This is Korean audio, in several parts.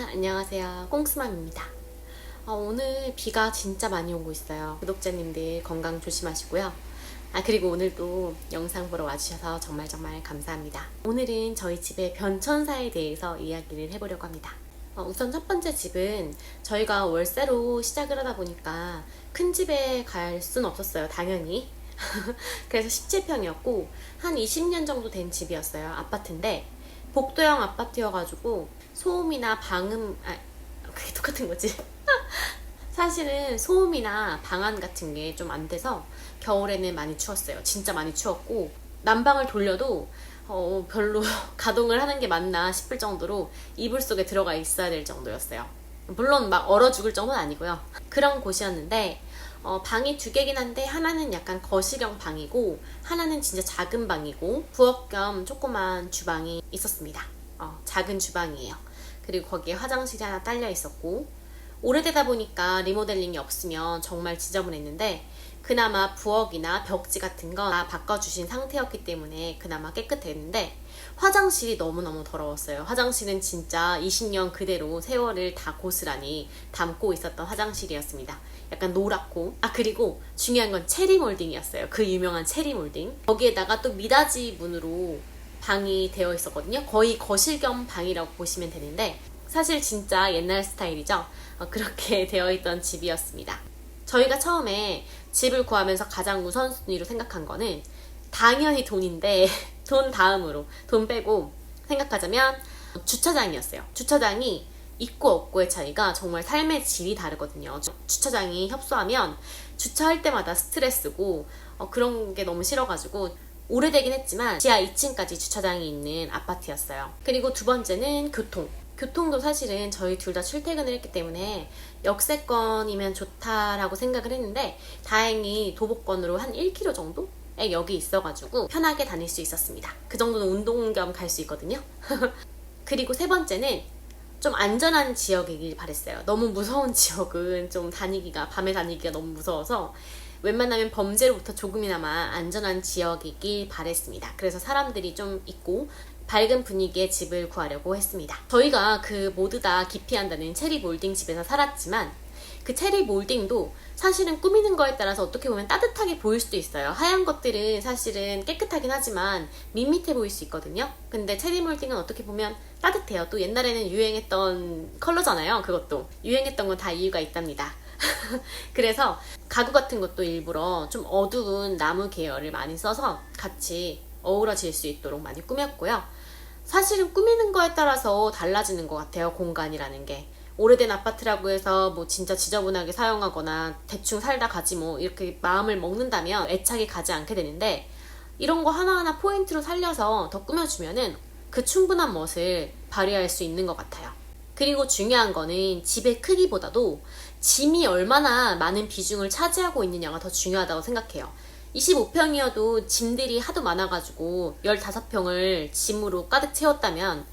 안녕하세요. 꽁스맘입니다. 오늘 비가 진짜 많이 오고 있어요. 구독자님들 건강 조심하시고요. 그리고 오늘도 영상 보러 와주셔서 정말 감사합니다. 오늘은 저희 집의 변천사에 대해서 이야기를 해보려고 합니다. 우선 첫 번째 집은 저희가 월세로 시작을 하다 보니까 큰 집에 갈 순 없었어요. 당연히. 그래서 17평이었고 한 20년 정도 된 집이었어요. 아파트인데 복도형 아파트여가지고 소음이나 그게 똑같은 거지. 사실은 소음이나 방안 같은 게 좀 안 돼서 겨울에는 많이 추웠어요. 진짜 많이 추웠고 난방을 돌려도 별로 가동을 하는 게 맞나 싶을 정도로 이불 속에 들어가 있어야 될 정도였어요. 물론 막 얼어 죽을 정도는 아니고요. 그런 곳이었는데 방이 두 개긴 한데 하나는 약간 거실형 방이고 하나는 진짜 작은 방이고 부엌 겸 조그만 주방이 있었습니다. 작은 주방이에요. 그리고 거기에 화장실이 하나 딸려 있었고 오래되다 보니까 리모델링이 없으면 정말 지저분했는데 그나마 부엌이나 벽지 같은 거 다 바꿔주신 상태였기 때문에 그나마 깨끗했는데 화장실이 너무너무 더러웠어요. 화장실은 진짜 20년 그대로 세월을 다 고스란히 담고 있었던 화장실이었습니다. 약간 노랗고 그리고 중요한 건 체리 몰딩이었어요. 그 유명한 체리 몰딩. 거기에다가 또 미닫이 문으로 방이 되어 있었거든요. 거의 거실 겸 방이라고 보시면 되는데 사실 진짜 옛날 스타일이죠. 그렇게 되어 있던 집이었습니다. 저희가 처음에 집을 구하면서 가장 우선순위로 생각한 거는 당연히 돈인데 돈 다음으로 돈 빼고 생각하자면 주차장이었어요. 주차장이 있고 없고의 차이가 정말 삶의 질이 다르거든요. 주차장이 협소하면 주차할 때마다 스트레스고 그런 게 너무 싫어가지고 오래되긴 했지만 지하 2층까지 주차장이 있는 아파트였어요. 그리고 두 번째는 교통도 사실은 저희 둘 다 출퇴근을 했기 때문에 역세권이면 좋다라고 생각을 했는데 다행히 도보권으로 한 1km 정도에 여기 있어가지고 편하게 다닐 수 있었습니다. 그 정도는 운동 겸 갈 수 있거든요. 그리고 세 번째는 좀 안전한 지역이길 바랬어요. 너무 무서운 지역은 좀 밤에 다니기가 너무 무서워서 웬만하면 범죄로부터 조금이나마 안전한 지역이길 바랬습니다. 그래서 사람들이 좀 있고 밝은 분위기의 집을 구하려고 했습니다. 저희가 모두 다 기피한다는 체리 몰딩 집에서 살았지만 그 체리 몰딩도 사실은 꾸미는 거에 따라서 어떻게 보면 따뜻하게 보일 수도 있어요. 하얀 것들은 사실은 깨끗하긴 하지만 밋밋해 보일 수 있거든요. 근데 체리 몰딩은 어떻게 보면 따뜻해요. 또 옛날에는 유행했던 컬러잖아요. 그것도 유행했던 건 다 이유가 있답니다. 그래서 가구 같은 것도 일부러 좀 어두운 나무 계열을 많이 써서 같이 어우러질 수 있도록 많이 꾸몄고요. 사실은 꾸미는 거에 따라서 달라지는 것 같아요. 공간이라는 게 오래된 아파트라고 해서 뭐 진짜 지저분하게 사용하거나 대충 살다 가지 뭐 이렇게 마음을 먹는다면 애착이 가지 않게 되는데 이런 거 하나하나 포인트로 살려서 더 꾸며주면은 그 충분한 멋을 발휘할 수 있는 것 같아요. 그리고 중요한 거는 집의 크기보다도 짐이 얼마나 많은 비중을 차지하고 있느냐가 더 중요하다고 생각해요. 25평이어도 짐들이 하도 많아가지고 15평을 짐으로 가득 채웠다면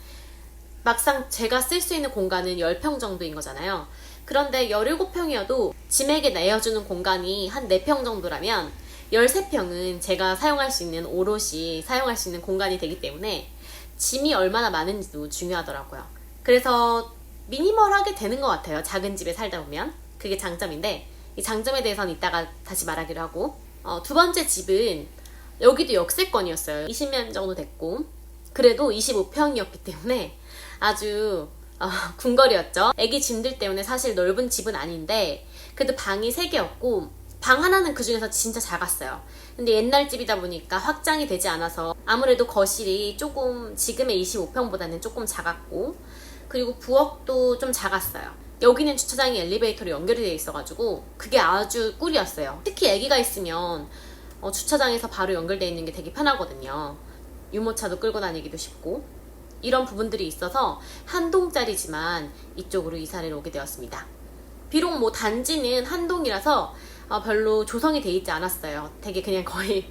막상 제가 쓸 수 있는 공간은 10평 정도인 거잖아요. 그런데 17평이어도 짐에게 내어주는 공간이 한 4평 정도라면 13평은 제가 사용할 수 있는 오롯이 사용할 수 있는 공간이 되기 때문에 짐이 얼마나 많은지도 중요하더라고요. 그래서 미니멀하게 되는 것 같아요. 작은 집에 살다 보면. 그게 장점인데 이 장점에 대해서는 이따가 다시 말하기로 하고 두 번째 집은 여기도 역세권이었어요. 20년 정도 됐고 그래도 25평이었기 때문에 아주 궁궐이었죠. 애기 짐들 때문에 사실 넓은 집은 아닌데 그래도 방이 3개였고 방 하나는 그 중에서 진짜 작았어요. 근데 옛날 집이다 보니까 확장이 되지 않아서 아무래도 거실이 조금 지금의 25평보다는 조금 작았고 그리고 부엌도 좀 작았어요. 여기는 주차장이 엘리베이터로 연결이 되어 있어가지고 그게 아주 꿀이었어요. 특히 아기가 있으면 주차장에서 바로 연결되어 있는 게 되게 편하거든요. 유모차도 끌고 다니기도 쉽고 이런 부분들이 있어서 한 동짜리지만 이쪽으로 이사를 오게 되었습니다. 비록 뭐 단지는 한 동이라서 별로 조성이 되어 있지 않았어요. 되게 그냥 거의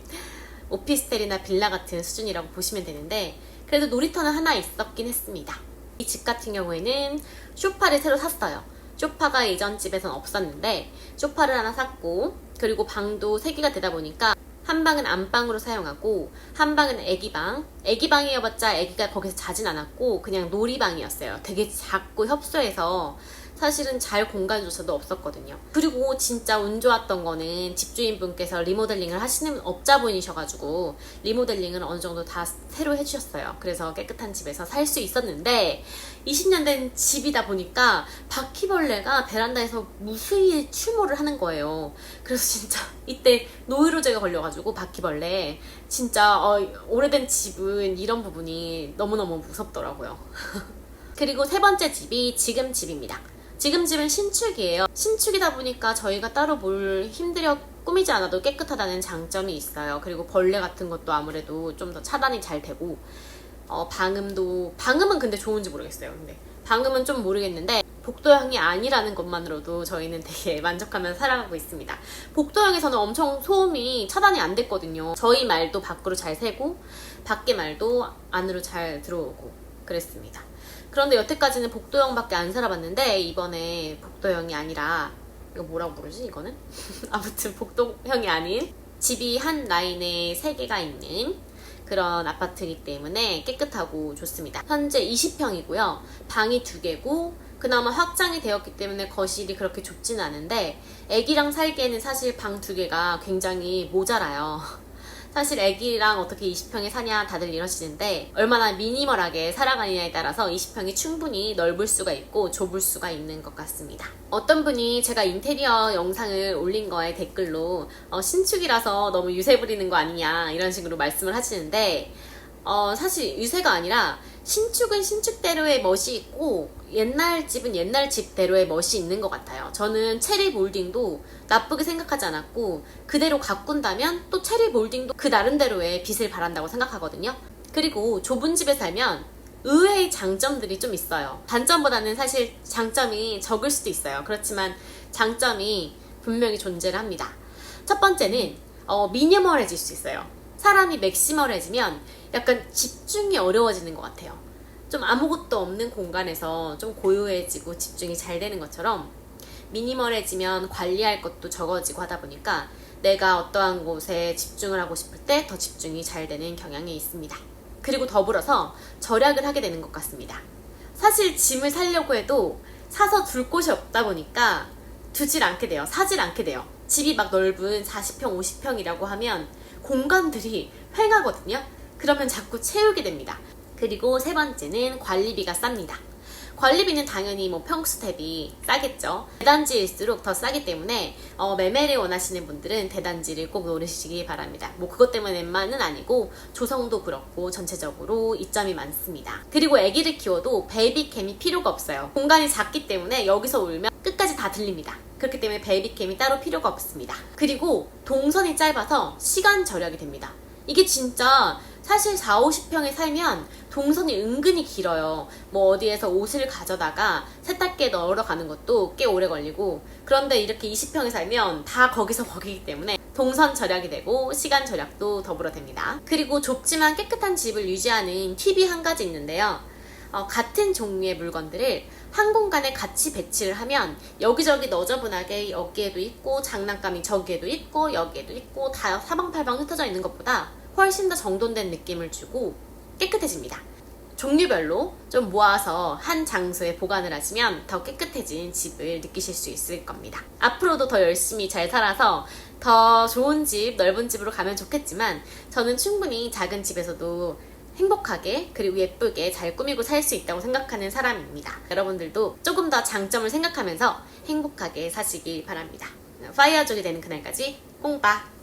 오피스텔이나 빌라 같은 수준이라고 보시면 되는데 그래도 놀이터는 하나 있었긴 했습니다. 이 집 같은 경우에는 소파를 새로 샀어요. 소파가 예전 집에선 없었는데 소파를 하나 샀고 그리고 방도 3개가 되다 보니까 한 방은 안방으로 사용하고 한 방은 애기방. 애기방이어봤자 애기가 거기서 자진 않았고 그냥 놀이방이었어요. 되게 작고 협소해서 사실은 잘 공간조차도 없었거든요. 그리고 진짜 운 좋았던 거는 집주인분께서 리모델링을 하시는 업자분이셔가지고 리모델링을 어느 정도 다 새로 해주셨어요. 그래서 깨끗한 집에서 살 수 있었는데 20년 된 집이다 보니까 바퀴벌레가 베란다에서 무수히 출몰을 하는 거예요. 그래서 진짜 이때 노이로제가 걸려가지고 바퀴벌레 진짜 오래된 집은 이런 부분이 너무너무 무섭더라고요. 그리고 세 번째 집이 지금 집입니다. 지금 집은 신축이에요. 신축이다 보니까 저희가 따로 뭘 힘들여 꾸미지 않아도 깨끗하다는 장점이 있어요. 그리고 벌레 같은 것도 아무래도 좀 더 차단이 잘 되고 방음은 근데 좋은지 모르겠어요. 근데 방음은 좀 모르겠는데 복도형이 아니라는 것만으로도 저희는 되게 만족하면서 살아가고 있습니다. 복도형에서는 엄청 소음이 차단이 안 됐거든요. 저희 말도 밖으로 잘 새고 밖에 말도 안으로 잘 들어오고 그랬습니다. 그런데 여태까지는 복도형밖에 안 살아봤는데 이번에 복도형이 아니라 이거 뭐라고 부르지 이거는? 아무튼 복도형이 아닌 집이 한 라인에 3개가 있는 그런 아파트이기 때문에 깨끗하고 좋습니다. 현재 20평이고요. 방이 2개고 그나마 확장이 되었기 때문에 거실이 그렇게 좁진 않은데 애기랑 살기에는 사실 방 2개가 굉장히 모자라요. 사실 애기랑 어떻게 20평에 사냐 다들 이러시는데 얼마나 미니멀하게 살아가느냐에 따라서 20평이 충분히 넓을 수가 있고 좁을 수가 있는 것 같습니다. 어떤 분이 제가 인테리어 영상을 올린 거에 댓글로 신축이라서 너무 유세 부리는 거 아니냐 이런 식으로 말씀을 하시는데 사실 유세가 아니라 신축은 신축대로의 멋이 있고 옛날 집은 옛날 집대로의 멋이 있는 것 같아요. 저는 체리 몰딩도 나쁘게 생각하지 않았고 그대로 가꾼다면 또 체리 몰딩도 그 나름대로의 빛을 발한다고 생각하거든요. 그리고 좁은 집에 살면 의외의 장점들이 좀 있어요. 단점보다는 사실 장점이 적을 수도 있어요. 그렇지만 장점이 분명히 존재를 합니다. 첫 번째는 미니멀해질 수 있어요. 사람이 맥시멀해지면 약간 집중이 어려워지는 것 같아요. 좀 아무것도 없는 공간에서 좀 고요해지고 집중이 잘 되는 것처럼 미니멀해지면 관리할 것도 적어지고 하다 보니까 내가 어떠한 곳에 집중을 하고 싶을 때 더 집중이 잘 되는 경향이 있습니다. 그리고 더불어서 절약을 하게 되는 것 같습니다. 사실 짐을 사려고 해도 사서 둘 곳이 없다 보니까 두질 않게 돼요. 사질 않게 돼요. 집이 막 넓은 40평, 50평이라고 하면 공간들이 휑하거든요. 그러면 자꾸 채우게 됩니다. 그리고 세 번째는 관리비가 쌉니다. 관리비는 당연히 뭐 평수 대비 싸겠죠. 대단지일수록 더 싸기 때문에 매매를 원하시는 분들은 대단지를 꼭 노리시기 바랍니다. 뭐 그것 때문에만은 아니고 조성도 그렇고 전체적으로 이점이 많습니다. 그리고 아기를 키워도 베이비캠이 필요가 없어요. 공간이 작기 때문에 여기서 울면 끝까지 다 들립니다. 그렇기 때문에 베이비캠이 따로 필요가 없습니다. 그리고 동선이 짧아서 시간 절약이 됩니다. 이게 진짜 사실 4, 50평에 살면 동선이 은근히 길어요. 뭐 어디에서 옷을 가져다가 세탁기에 넣으러 가는 것도 꽤 오래 걸리고 그런데 이렇게 20평에 살면 다 거기서 거기기 때문에 동선 절약이 되고 시간 절약도 더불어 됩니다. 그리고 좁지만 깨끗한 집을 유지하는 팁이 한 가지 있는데요. 같은 종류의 물건들을 한 공간에 같이 배치를 하면 여기저기 너저분하게 여기에도 있고 장난감이 저기에도 있고 여기에도 있고 다 사방팔방 흩어져 있는 것보다 훨씬 더 정돈된 느낌을 주고 깨끗해집니다. 종류별로 좀 모아서 한 장소에 보관을 하시면 더 깨끗해진 집을 느끼실 수 있을 겁니다. 앞으로도 더 열심히 잘 살아서 더 좋은 집, 넓은 집으로 가면 좋겠지만 저는 충분히 작은 집에서도 행복하게 그리고 예쁘게 잘 꾸미고 살 수 있다고 생각하는 사람입니다. 여러분들도 조금 더 장점을 생각하면서 행복하게 사시길 바랍니다. 파이어족이 되는 그날까지 뽕빠!